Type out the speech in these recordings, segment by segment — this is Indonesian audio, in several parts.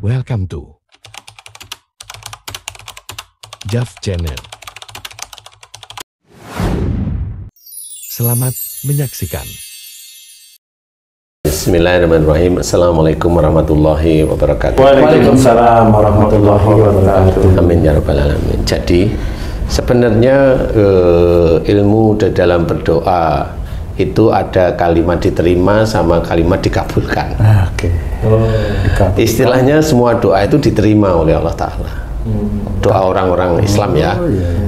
Welcome to Jav Channel. Selamat menyaksikan. Bismillahirrahmanirrahim. Assalamualaikum warahmatullahi wabarakatuh. Waalaikumsalam warahmatullahi wabarakatuh. Amin ya rabbal alamin. Jadi sebenarnya ilmu dalam berdoa itu ada kalimat diterima sama kalimat dikabulkan. Oke. Istilahnya semua doa itu diterima oleh Allah Ta'ala. Doa orang-orang Islam ya,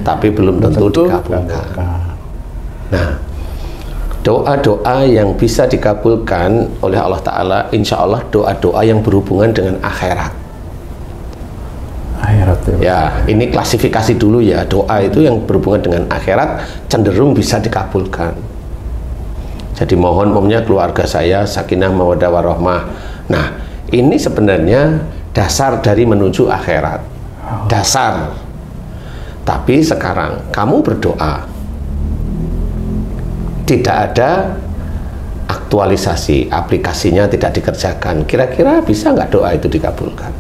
tapi belum tentu dikabulkan. Nah, doa-doa yang bisa dikabulkan oleh Allah Ta'ala, insya Allah doa-doa yang berhubungan dengan akhirat. Akhirat ya, ini klasifikasi dulu ya. Doa itu yang berhubungan dengan akhirat cenderung bisa dikabulkan. Jadi mohon umumnya keluarga saya sakinah mawaddah warahmah. Nah, ini sebenarnya dasar dari menuju akhirat. Dasar. Tapi sekarang kamu berdoa, tidak ada aktualisasi, aplikasinya tidak dikerjakan. Kira-kira bisa nggak doa itu dikabulkan?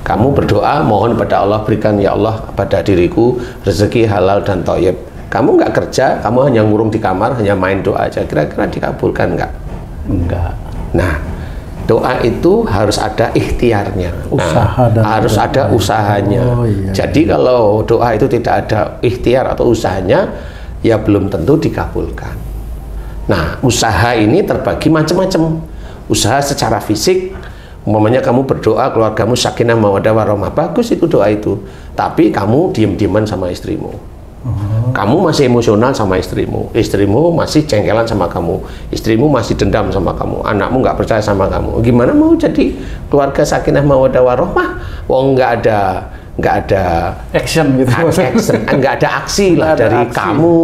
Kamu berdoa, mohon pada Allah, berikan ya Allah pada diriku rezeki halal dan thayyib. Kamu nggak kerja, kamu hanya ngurung di kamar, hanya main doa aja. Kira-kira dikabulkan nggak? Enggak. Nah, doa itu harus ada ikhtiarnya. Usaha dan harus ada usahanya. Jadi kalau doa itu tidak ada ikhtiar atau usahanya, ya belum tentu dikabulkan. Nah, usaha ini terbagi macam-macam. Usaha secara fisik, umpamanya kamu berdoa keluargamu sakinah mawaddah warahmah, bagus itu doa itu. Tapi kamu diem-dieman sama istrimu. Kamu masih emosional sama istrimu, istrimu masih cengkelan sama kamu, istrimu masih dendam sama kamu, anakmu nggak percaya sama kamu. Gimana mau jadi keluarga sakinah mawaddah warahmah? Wong nggak ada action gitu, nggak ada aksi lah dari kamu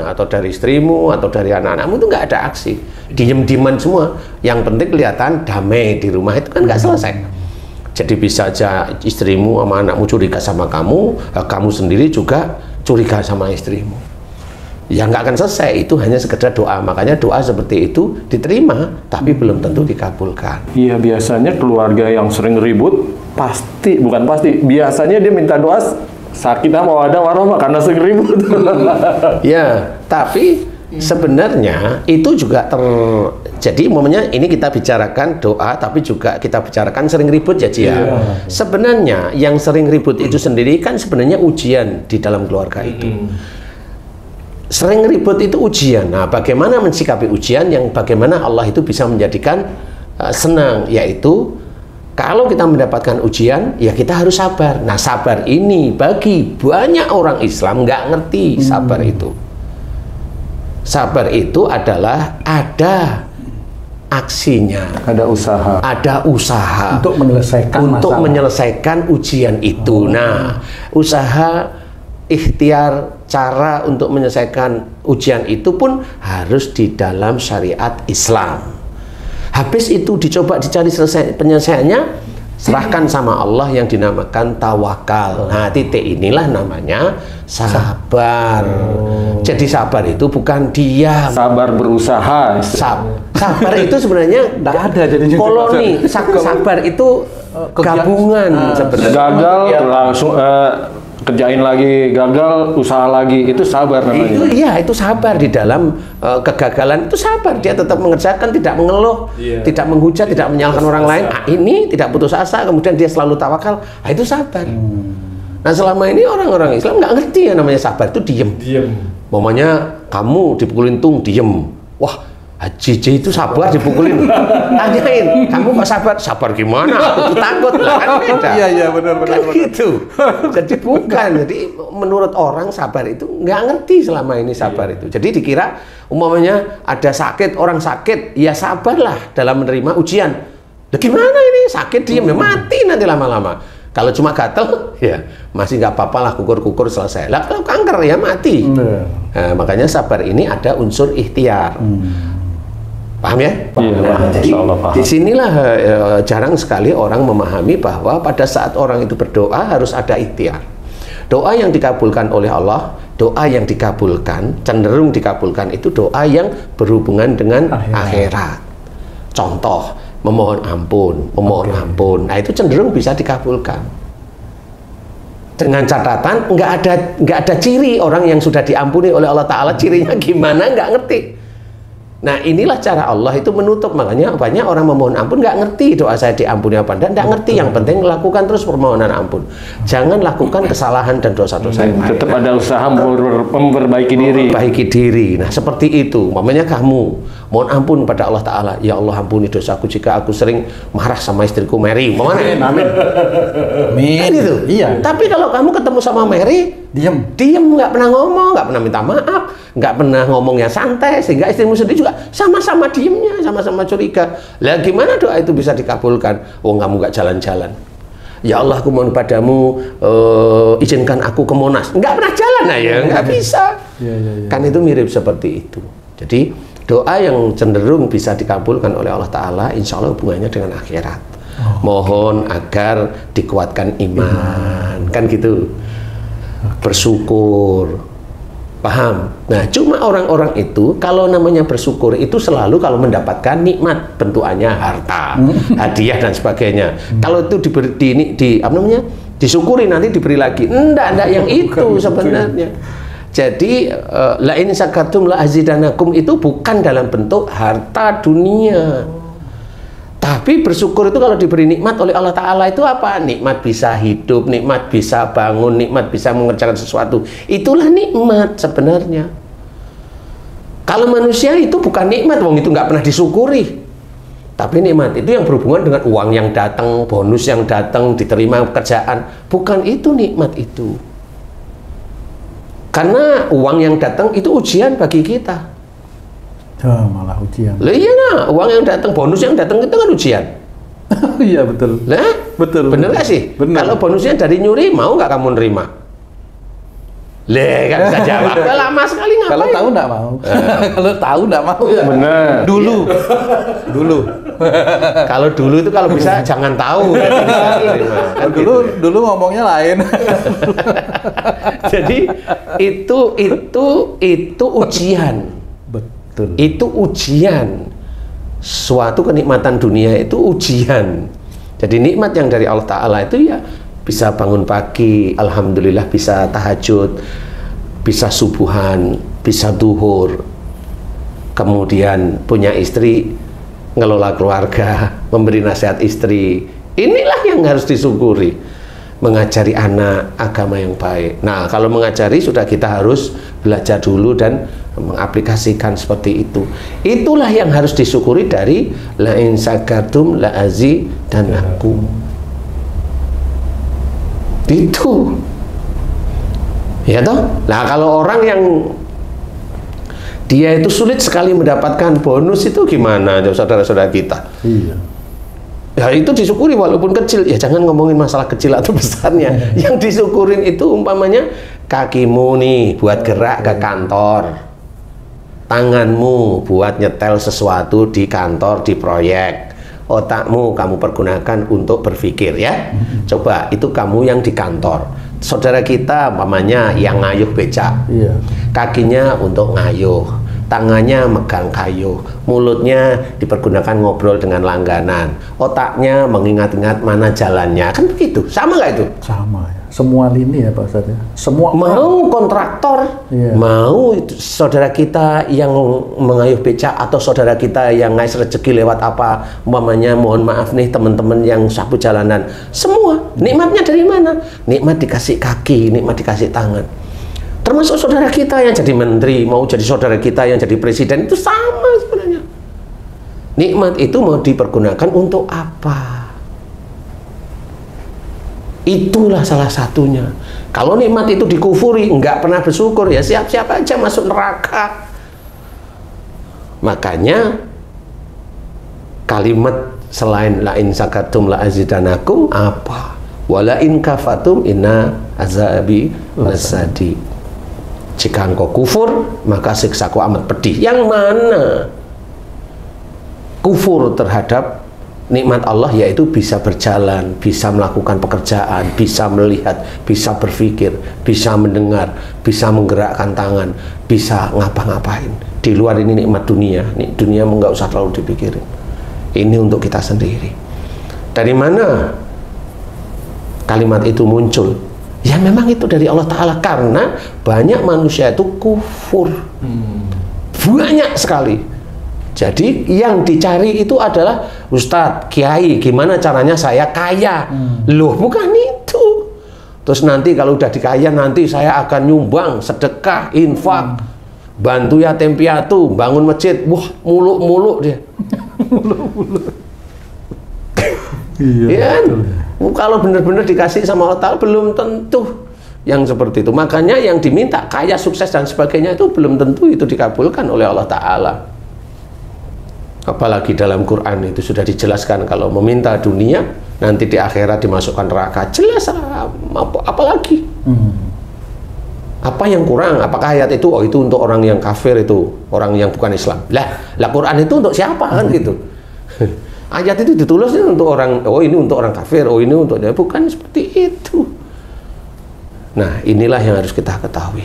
atau dari istrimu atau dari anak-anakmu, itu nggak ada aksi, diem-dieman semua. Yang penting kelihatan damai di rumah, itu kan nggak selesai. Jadi bisa aja istrimu sama anakmu curiga sama kamu, kamu sendiri juga curiga sama istrimu. Ya nggak akan selesai, itu hanya sekedar doa. Makanya doa seperti itu diterima, tapi belum tentu dikabulkan. Iya, biasanya keluarga yang sering ribut, biasanya dia minta doa sakinah mawaddah warahmah karena sering ribut. Ya, tapi sebenarnya itu juga jadi momennya ini kita bicarakan doa, tapi juga kita bicarakan sering ribut ya Cia. Sebenarnya yang sering ribut itu sendiri kan sebenarnya ujian di dalam keluarga itu. Sering ribut itu ujian. Nah, bagaimana mensikapi ujian yang bagaimana Allah itu bisa menjadikan senang, yaitu kalau kita mendapatkan ujian, ya kita harus sabar. Nah, sabar ini bagi banyak orang Islam nggak ngerti sabar itu. Sabar itu adalah ada aksinya, ada usaha untuk menyelesaikan ujian itu. Nah, usaha, ikhtiar, cara untuk menyelesaikan ujian itu pun harus di dalam syariat Islam. Habis itu dicoba dicari penyelesaiannya, serahkan sama Allah yang dinamakan tawakal. Nah, titik inilah namanya sabar. Jadi sabar itu bukan diam. Sabar berusaha. Sabar itu sebenarnya tidak ada jadinya. Koloni. Sabar itu gabungan sebenarnya. Gagal langsung kerjain lagi, gagal usaha lagi, itu sabar namanya. Itu sabar di dalam kegagalan, itu sabar. Dia tetap mengerjakan, tidak mengeluh, tidak menghujat, tidak menyalahkan orang lain. Ini tidak putus asa, kemudian dia selalu tawakal. Itu sabar. Nah, selama ini orang-orang Islam nggak ngerti ya namanya sabar itu diem. Momanya kamu dipukulin diem. Wah, Haji J itu sabar dipukulin. Tanyain, kamu kok sabar? Sabar gimana? Aku takut lah, kan beda. Iya benar. Gitu. Jadi bukan. Jadi menurut orang sabar itu nggak ngerti selama ini sabar itu. Jadi dikira umpamanya ada sakit, orang sakit, ya sabarlah dalam menerima ujian. Nah, gimana ini sakit diem ya mati nanti lama-lama. Kalau cuma gatel, ya masih nggak apa-apa lah, kukur-kukur selesai. Lah kalau kanker ya mati. Nah, makanya sabar ini ada unsur ikhtiar. Paham ya? Jadi disinilah jarang sekali orang memahami bahwa pada saat orang itu berdoa harus ada ikhtiar. Doa yang dikabulkan oleh Allah, doa yang dikabulkan, cenderung dikabulkan itu doa yang berhubungan dengan akhirat. Contoh, memohon ampun. Nah, itu cenderung bisa dikabulkan. Dengan catatan nggak ada ciri orang yang sudah diampuni oleh Allah Ta'ala, cirinya gimana nggak ngerti. Nah, inilah cara Allah itu menutup. Makanya banyak orang memohon ampun nggak ngerti doa saya diampuni apa dan nggak ngerti. Yang penting lakukan terus permohonan ampun. Jangan lakukan kesalahan dan dosa-dosa yang lain. Tetap ada usaha memperbaiki diri. Memperbaiki diri. Nah, seperti itu. Mamanya kamu mohon ampun pada Allah Ta'ala. Ya Allah, ampuni dosaku jika aku sering marah sama istriku Mary. Mana? Amin. Kan itu. Iya. Tapi kalau kamu ketemu sama Mary, diem, nggak pernah ngomong, nggak pernah minta maaf, nggak pernah ngomongnya santai, sehingga istrimu sendiri juga sama-sama diemnya, sama-sama curiga. Lah gimana doa itu bisa dikabulkan? Oh, kamu nggak jalan-jalan. Ya Allah, aku mohon padamu izinkan aku ke Monas. Nggak pernah jalan, ya nggak bisa. Kan itu mirip seperti itu. Jadi doa yang cenderung bisa dikabulkan oleh Allah Ta'ala, insya Allah hubungannya dengan akhirat. Mohon agar dikuatkan iman. Kan gitu. Bersyukur, paham? Nah, cuma orang-orang itu kalau namanya bersyukur itu selalu kalau mendapatkan nikmat, bentukannya harta, hadiah dan sebagainya. Kalau itu disyukuri nanti diberi lagi. Enggak yang itu sebenarnya. Jadi la in syakartum la azidanakum itu bukan dalam bentuk harta dunia. Tapi bersyukur itu kalau diberi nikmat oleh Allah Ta'ala itu apa? Nikmat bisa hidup, nikmat bisa bangun, nikmat bisa mengerjakan sesuatu. Itulah nikmat sebenarnya. Kalau manusia itu bukan nikmat, wong itu nggak pernah disyukuri. Tapi nikmat itu yang berhubungan dengan uang yang datang, bonus yang datang, diterima pekerjaan. Bukan itu nikmat itu. Karena uang yang datang itu ujian bagi kita. Malah ujian. Lah iya nah, uang yang datang, bonus yang datang itu kan ujian. Iya betul. Lah, betul. Bener nggak sih? Bener. Kalau bonusnya dari nyuri, mau nggak kamu nerima? Lah, kan bisa jawab. Lama sekali ngapain? Kalau tahu nggak mau. Kalau tahu nggak mau. Bener. Dulu. Kalau dulu itu kalau bisa jangan tahu. Kan bisa nerima. Kan Dulu ngomongnya lain. Jadi itu ujian. Betul. Itu ujian. Suatu kenikmatan dunia itu ujian. Jadi nikmat yang dari Allah Ta'ala itu ya bisa bangun pagi, alhamdulillah bisa tahajud, bisa subuhan, bisa duhur, kemudian punya istri, ngelola keluarga, memberi nasihat istri. Inilah yang harus disyukuri. Mengajari anak agama yang baik. Nah, kalau mengajari sudah kita harus belajar dulu dan mengaplikasikan seperti itu. Itulah yang harus disyukuri dari la in syakartum la azidanakum. Itu. Ya toh? Nah, kalau orang yang dia itu sulit sekali mendapatkan bonus itu gimana saudara-saudara kita? Iya. Ya itu disyukuri walaupun kecil. Ya jangan ngomongin masalah kecil atau besarnya. Yang disyukurin itu umpamanya kakimu nih buat gerak ke kantor, tanganmu buat nyetel sesuatu di kantor, di proyek, otakmu kamu pergunakan untuk berpikir ya. Coba itu kamu yang di kantor. Saudara kita umpamanya yang ngayuh becak, kakinya untuk ngayuh, tangannya megang kayu, mulutnya dipergunakan ngobrol dengan langganan, otaknya mengingat-ingat mana jalannya, kan begitu, sama nggak itu? Sama ya, semua lini ya Pak Ustadz ya. Semua mau kontraktor, mau saudara kita yang mengayuh becak atau saudara kita yang ngais rezeki lewat apa, umpamanya mohon maaf nih teman-teman yang sapu jalanan, semua nikmatnya dari mana? Nikmat dikasih kaki, nikmat dikasih tangan. Termasuk saudara kita yang jadi menteri, mau jadi saudara kita yang jadi presiden, itu sama sebenarnya. Nikmat itu mau dipergunakan untuk apa? Itulah salah satunya. Kalau nikmat itu dikufuri, nggak pernah bersyukur, ya siap-siap aja masuk neraka. Makanya kalimat selain la in syakartum la azidanakum apa? Wala in kafatum inna azabi lasadi. Jika engkau kufur, maka siksaku amat pedih. Yang mana? Kufur terhadap nikmat Allah, yaitu bisa berjalan, bisa melakukan pekerjaan, bisa melihat, bisa berpikir, bisa mendengar, bisa menggerakkan tangan, bisa ngapa-ngapain. Di luar ini nikmat dunia. Dunia enggak usah terlalu dipikirin. Ini untuk kita sendiri. Dari mana kalimat itu muncul? Ya memang itu dari Allah Ta'ala, karena banyak manusia itu kufur. Banyak sekali. Jadi yang dicari itu adalah Ustadz, Kiai, gimana caranya saya kaya? Loh, bukan itu. Terus nanti kalau udah dikaya, nanti saya akan nyumbang, sedekah, infak, bantu yatim piatu, bangun masjid. Wah, muluk-muluk dia. Iya kan? Kalau benar-benar dikasih sama Allah Ta'ala, belum tentu yang seperti itu. Makanya yang diminta kaya, sukses dan sebagainya itu belum tentu itu dikabulkan oleh Allah Ta'ala. Apalagi dalam Quran itu sudah dijelaskan kalau meminta dunia nanti di akhirat dimasukkan neraka. Jelas, apalagi apa yang kurang? Apakah ayat itu, oh itu untuk orang yang kafir, itu orang yang bukan Islam? Lah Quran itu untuk siapa kan gitu? Ayat itu ditulis untuk orang, oh ini untuk orang kafir, oh ini untuk dia, bukan seperti itu. Nah, inilah yang harus kita ketahui.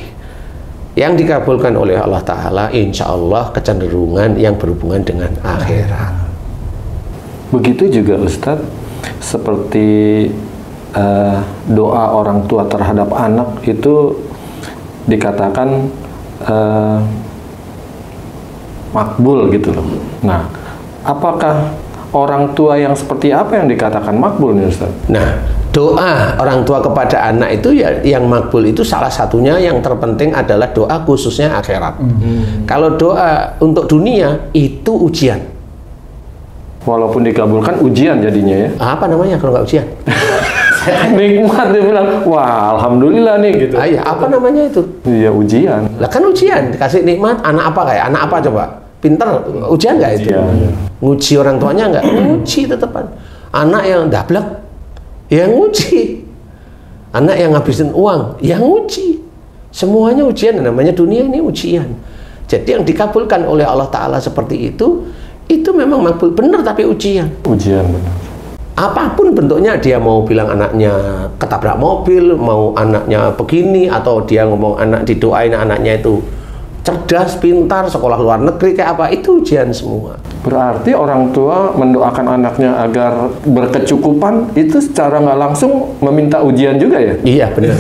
Yang dikabulkan oleh Allah Ta'ala, insya Allah kecenderungan yang berhubungan dengan akhirat. Begitu juga Ustadz, seperti doa orang tua terhadap anak itu dikatakan makbul gitu loh. Nah, apakah orang tua yang seperti apa yang dikatakan makbul nih Ustaz? Nah, doa orang tua kepada anak itu ya yang makbul itu salah satunya yang terpenting adalah doa khususnya akhirat. Kalau doa untuk dunia itu ujian. Walaupun dikabulkan ujian jadinya ya. Apa namanya kalau nggak ujian? Nikmat, dia bilang, wah alhamdulillah nih gitu. Iya, apa namanya itu? Iya ujian. Lah kan ujian, dikasih nikmat, anak apa kayak? Anak apa coba? Pinter, ujian nggak itu? Nguji orang tuanya nggak? Nguji tetepan. Anak yang dablek, yang nguji. Anak yang ngabisin uang, yang nguji. Semuanya ujian, namanya dunia ini ujian. Jadi yang dikabulkan oleh Allah Ta'ala seperti itu memang makbul, benar tapi ujian. Ujian benar. Apapun bentuknya, dia mau bilang anaknya ketabrak mobil, mau anaknya begini, atau dia ngomong anak, didoain anaknya itu cerdas, pintar, sekolah luar negeri kayak apa, itu ujian semua. Berarti orang tua mendoakan anaknya agar berkecukupan itu secara nggak langsung meminta ujian juga ya? Iya benar.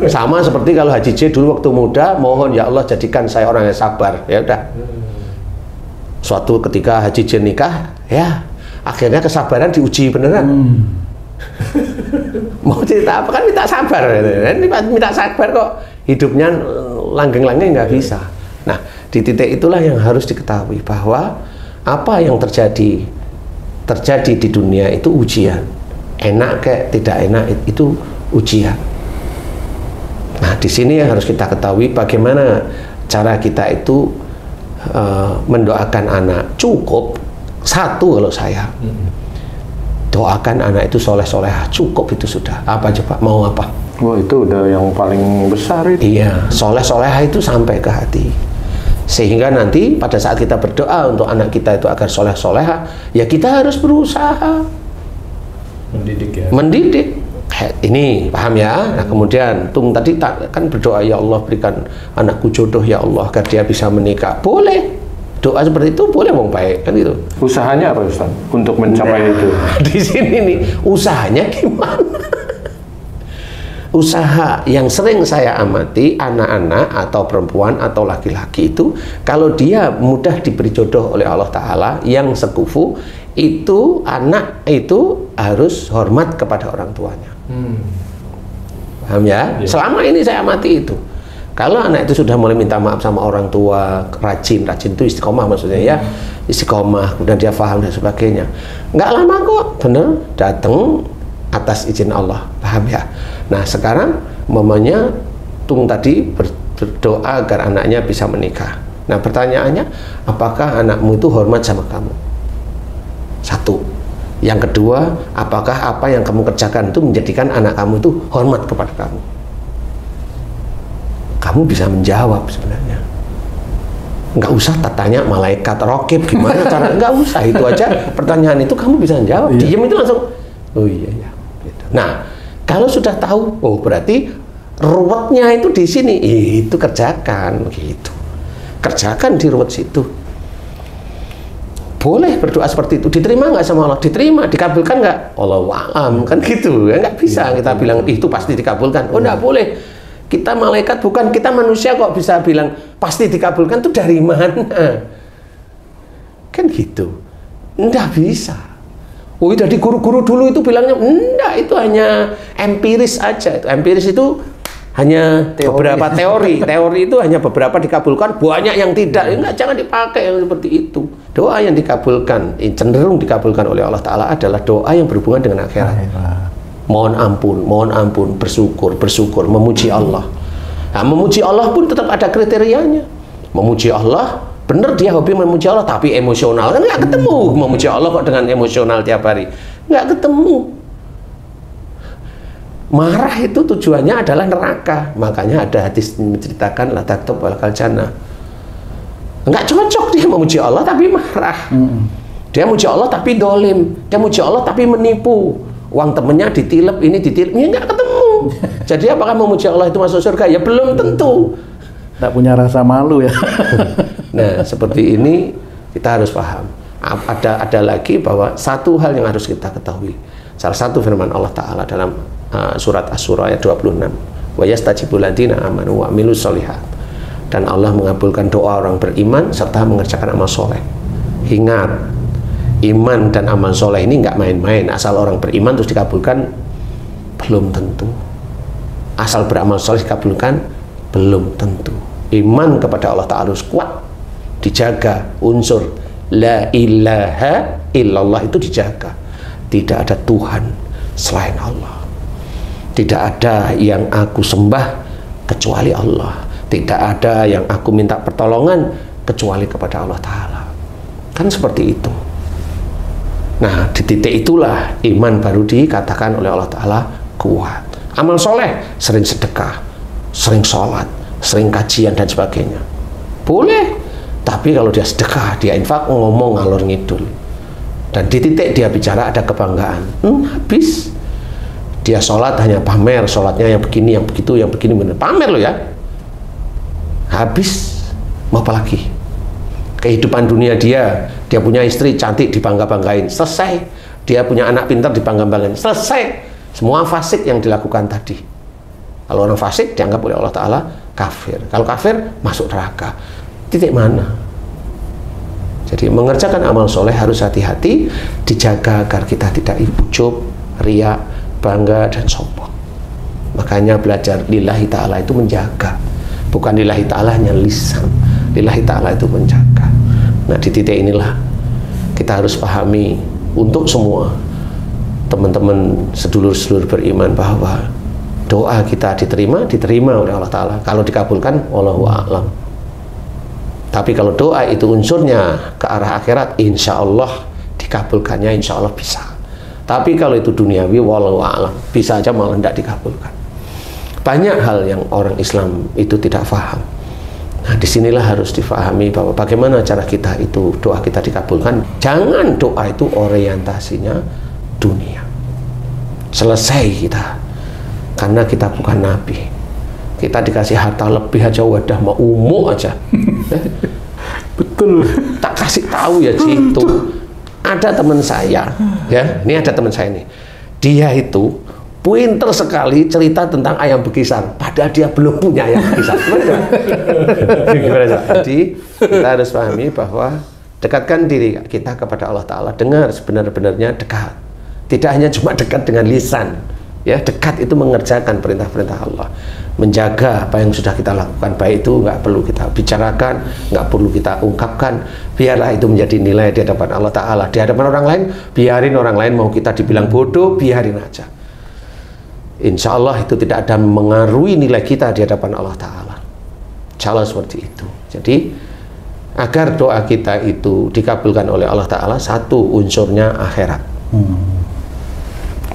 Sama seperti kalau Haji J dulu waktu muda, mohon ya Allah jadikan saya orang yang sabar. Ya udah. Suatu ketika Haji J nikah, ya akhirnya kesabaran diuji beneran. Mau cerita apa kan minta sabar. Minta sabar kok hidupnya langgeng-langgeng nggak bisa. Nah, di titik itulah yang harus diketahui bahwa apa yang terjadi di dunia itu ujian. Enak kayak tidak enak itu ujian. Nah, di sini yang harus kita ketahui bagaimana cara kita itu mendoakan anak. Cukup satu kalau saya. Doakan anak itu soleh-solehah, cukup itu sudah. Apa coba mau apa? Wah itu udah yang paling besar itu. Iya, soleh-solehah itu sampai ke hati. Sehingga nanti pada saat kita berdoa untuk anak kita itu agar soleh-soleha, ya kita harus berusaha Mendidik ya. mendidik. Ini paham ya? Nah kemudian tadi kan berdoa, ya Allah berikan anakku jodoh ya Allah agar dia bisa menikah. Boleh doa seperti itu, boleh wong baik kan itu. Usahanya apa Ustaz untuk mencapai itu? Di sini nih usahanya gimana? Usaha yang sering saya amati, anak-anak atau perempuan atau laki-laki itu kalau dia mudah diberi jodoh oleh Allah Ta'ala yang sekufu, itu anak itu harus hormat kepada orang tuanya. Paham ya? Selama ini saya amati itu. Kalau anak itu sudah mulai minta maaf sama orang tua, rajin itu istiqomah maksudnya ya, istiqomah, kemudian dia paham dan sebagainya, nggak lama kok bener datang atas izin Allah, paham ya? Nah sekarang mamanya Tung tadi berdoa agar anaknya bisa menikah. Nah pertanyaannya, apakah anakmu itu hormat sama kamu? Satu. Yang kedua, apakah apa yang kamu kerjakan itu menjadikan anak kamu itu hormat kepada kamu? Kamu bisa menjawab sebenarnya. Nggak usah tanya malaikat rokib gimana cara, nggak usah, itu aja pertanyaan itu kamu bisa menjawab. Diam itu langsung, oh iya ya. Gitu. Nah, kalau sudah tahu, oh berarti ruwetnya itu di sini, itu kerjakan gitu. Kerjakan di ruwet situ. Boleh berdoa seperti itu. Diterima nggak sama Allah? Diterima. Dikabulkan nggak? Allahu a'lam. Kan gitu. Ya, nggak bisa kita bilang itu pasti dikabulkan. Oh, nggak boleh. Kita malaikat bukan, kita manusia kok bisa bilang pasti dikabulkan tuh dari mana? Kan gitu. Nggak bisa. Oh, dari guru-guru dulu itu bilangnya enggak, itu hanya empiris aja. Itu empiris itu hanya beberapa teori. Teori itu hanya beberapa dikabulkan, banyak yang tidak. Enggak, jangan dipakai yang seperti itu. Doa yang dikabulkan, cenderung dikabulkan oleh Allah Ta'ala adalah doa yang berhubungan dengan akhirat. Mohon ampun, bersyukur, memuji Allah. Nah, memuji Allah pun tetap ada kriterianya. Memuji Allah, benar dia hobi memuji Allah, tapi emosional. Kan nggak ketemu memuji Allah kok dengan emosional tiap hari. Nggak ketemu. Marah itu tujuannya adalah neraka. Makanya ada hadis menceritakan la taktub wal jannah. Enggak cocok dia memuji Allah tapi marah. Dia muji Allah tapi dolim. Dia muji Allah tapi menipu. Uang temennya ditilep, ini ditilep, ini enggak ketemu. Jadi apakah memuji Allah itu masuk surga? Ya belum tentu. Enggak punya rasa malu ya. Nah, seperti ini kita harus paham. Ada lagi bahwa satu hal yang harus kita ketahui. Salah satu firman Allah Ta'ala dalam surat Asy-Syura ayat 26. Wa yastajibul ladzina amanu wa amilus sholihat. Dan Allah mengabulkan doa orang beriman serta mengerjakan amal soleh. Ingat, iman dan amal soleh ini nggak main-main. Asal orang beriman terus dikabulkan, belum tentu. Asal beramal soleh dikabulkan, belum tentu. Iman kepada Allah Ta'ala harus kuat, dijaga. Unsur la ilaha illallah itu dijaga. Tidak ada Tuhan selain Allah. Tidak ada yang aku sembah kecuali Allah. Tidak ada yang aku minta pertolongan kecuali kepada Allah Ta'ala. Kan seperti itu. Nah, di titik itulah iman baru dikatakan oleh Allah Ta'ala kuat. Amal soleh, sering sedekah, sering sholat, sering kajian dan sebagainya. Boleh. Tapi kalau dia sedekah, dia infak, ngomong ngalor ngidul. Dan di titik dia bicara ada kebanggaan. Habis. Dia sholat hanya pamer, sholatnya yang begini, yang begitu, yang begini, bener. Pamer loh ya. Habis. Mau apa lagi? Kehidupan dunia dia punya istri cantik dibangga-banggain, selesai. Dia punya anak pintar dibangga-banggain, selesai. Semua fasik yang dilakukan tadi. Kalau orang fasik dianggap oleh Allah Ta'ala kafir. Kalau kafir masuk neraka. Titik mana? Jadi mengerjakan amal soleh harus hati-hati, dijaga agar kita tidak ujub, riya, bangga dan sombong. Makanya belajar lillahi ta'ala itu menjaga. Bukan lillahi ta'ala hanya lisan. Lillahi ta'ala itu menjaga. Nah, di titik inilah kita harus pahami untuk semua teman-teman sedulur-sedulur beriman bahwa doa kita diterima oleh Allah Ta'ala. Kalau dikabulkan, wallahu a'lam. Tapi kalau doa itu unsurnya ke arah akhirat, insya Allah dikabulkannya, insya Allah bisa. Tapi kalau itu duniawi, wallahu a'lam, bisa aja malah tidak dikabulkan. Banyak hal yang orang Islam itu tidak paham. Nah, disinilah harus difahami bahwa bagaimana cara kita itu doa kita dikabulkan. Jangan doa itu orientasinya dunia. Selesai kita, karena kita bukan nabi. Kita dikasih harta lebih aja wadah mau umum aja. Betul. Tak kasih tahu ya itu. Ada teman saya, ya, ini ada teman saya nih. Dia itu pinter sekali cerita tentang ayam bekisar, padahal dia belum punya ayam bekisar. Gimana? Jadi kita harus pahami bahwa dekatkan diri kita kepada Allah Ta'ala, dengar sebenar-benarnya dekat. Tidak hanya cuma dekat dengan lisan, ya, dekat itu mengerjakan perintah-perintah Allah, menjaga apa yang sudah kita lakukan. Baik itu nggak perlu kita bicarakan, nggak perlu kita ungkapkan, biarlah itu menjadi nilai di hadapan Allah Ta'ala. Di hadapan orang lain, biarin orang lain mau kita dibilang bodoh, biarin aja. Insya Allah itu tidak ada mengaruhi nilai kita di hadapan Allah Ta'ala. Insya Allah seperti itu. Jadi agar doa kita itu dikabulkan oleh Allah Ta'ala, satu unsurnya akhirat.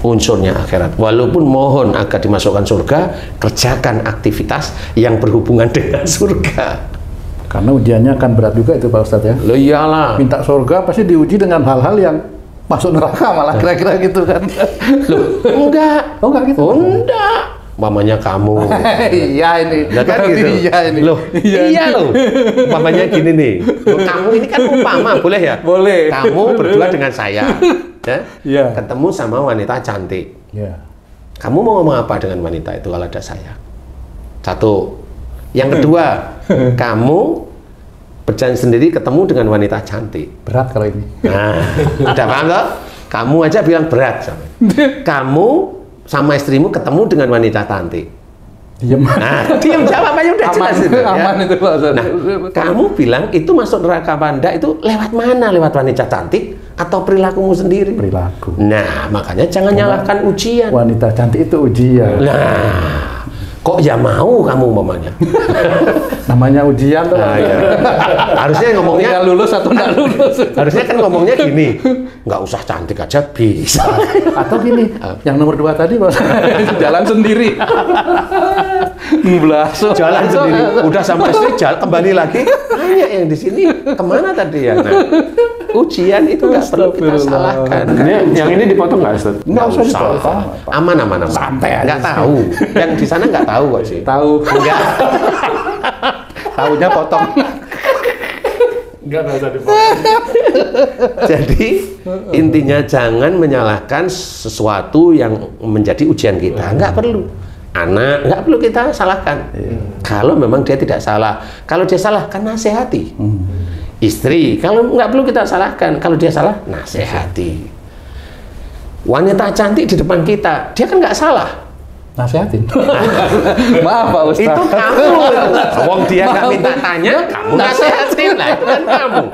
Unsurnya akhirat. Walaupun mohon agar dimasukkan surga, kerjakan aktivitas yang berhubungan dengan surga. Karena ujiannya akan berat juga itu Pak Ustadz ya. Loh iyalah. Minta surga pasti diuji dengan hal-hal yang masuk neraka malah kira-kira gitu kan. Loh, enggak. Oh enggak gitu. Oh, enggak. umpamanya kamu. Iya ini. Lah kan gitu. Iya ini. Loh, iya loh. Umpamanya gini nih. Kamu ini kan umpama, boleh ya? Boleh. Kamu berdua dengan saya. Ya? Iya. Ketemu sama wanita cantik. Iya. Kamu mau ngomong apa dengan wanita itu kalau ada saya? Satu. Yang kedua, kamu berjalan sendiri ketemu dengan wanita cantik. Berat kalau ini. Nah, udah paham toh? Kamu aja bilang berat. Kamu sama istrimu ketemu dengan wanita cantik. Diam. Nah, diam jawab aja udah jelas itu. Aman itu Pak Ustadz. Nah, kamu bilang itu masuk neraka Anda itu lewat mana? Lewat wanita cantik atau perilakumu sendiri? Perilaku. Nah, makanya jangan nyalahkan ujian. Wanita cantik itu ujian. Nah, kok ya mau kamu umpamanya? Namanya ujian tuh. Nah, ya. Harusnya ngomongnya Tinggal lulus atau nggak lulus. harusnya kan ngomongnya gini, nggak usah cantik aja bisa. Atau gini, yang nomor 2 tadi Pak, jalan sendiri. Jalan sendiri, udah sama istri jalan kembali lagi. Tanya yang di sini kemana tadi ya? Nah, ujian itu nggak perlu kita salahkan. Yang ini dipotong nggak, Ustaz? Nggak usah dipotong. Aman. Santai Nggak aja. tahu. Yang di sana nggak tahu kok sih. Tahu. Enggak. Tahunya potong. Enggak usah dipotong. Jadi intinya jangan menyalahkan sesuatu yang menjadi ujian kita. Nggak perlu. Anak nggak perlu kita salahkan. Kalau memang dia tidak salah. Kalau dia salah, kan nasihati. Istri, kalau nggak perlu kita salahkan. Kalau dia salah, nasihati. Wanita cantik di depan kita, dia kan nggak salah. Nasihatin. Maaf Pak Ustadz. Itu kamu. Wong dia nggak minta tanya, kamu nasihatin lah. Itu kan kamu.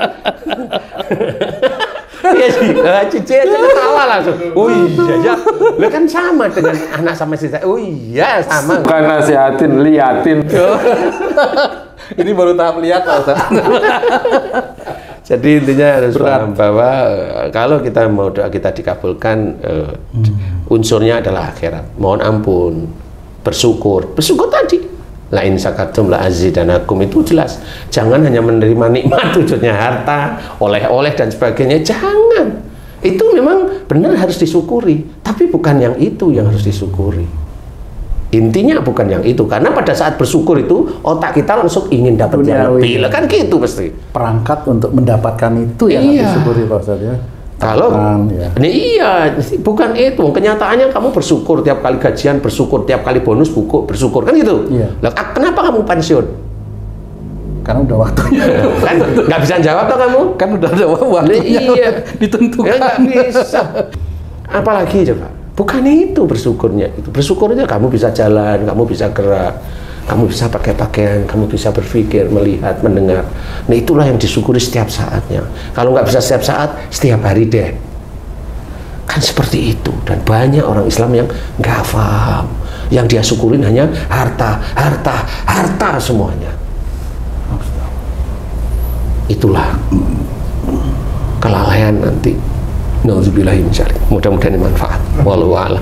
Iya sih, Cici aja ketawa langsung. Oh iya ya, lo kan sama dengan anak sama istri saya. Oh iya sama. Bukan nasihatin, liatin. Ini baru tahap lihat Pak Ustadz. Jadi intinya harus paham bahwa kalau kita mau doa kita dikabulkan, unsurnya adalah akhirat. Mohon ampun, bersyukur tadi. La in syakartum la azidanakum, itu jelas. Jangan hanya menerima nikmat, wujudnya harta, oleh-oleh dan sebagainya. Jangan. Itu memang benar harus disyukuri, tapi bukan yang itu yang harus disyukuri. Intinya bukan yang itu, karena pada saat bersyukur itu otak kita langsung ingin dapat yang lebih. Lah kan gitu pasti. Perangkat untuk mendapatkan itu yang Iya. harus disyukuri Pak Ustadz ya. Kalau ya. iya, bukan itu. Kenyataannya kamu bersyukur tiap kali gajian, bersyukur tiap kali bonus buku, bersyukur kan gitu. Iya. Lah, kenapa kamu pensiun? Karena udah waktunya. Kan nggak bisa jawab toh kamu? Kan udah ada waktunya. Iya. Ditentukan. Ya nggak bisa. Apalagi coba? Bukan itu bersyukurnya. Itu bersyukurnya kamu bisa jalan, kamu bisa gerak, kamu bisa pakai pakaian, kamu bisa berpikir, melihat, mendengar. Nah itulah yang disyukuri setiap saatnya. Kalau nggak bisa setiap saat, setiap hari deh. Kan seperti itu. Dan banyak orang Islam yang nggak paham. Yang dia syukurin hanya harta, harta, harta semuanya. Itulah kelalaian nanti. Nauzubillahi min dzalik. Mudah-mudahan ini manfaat. Wallahu a'lam.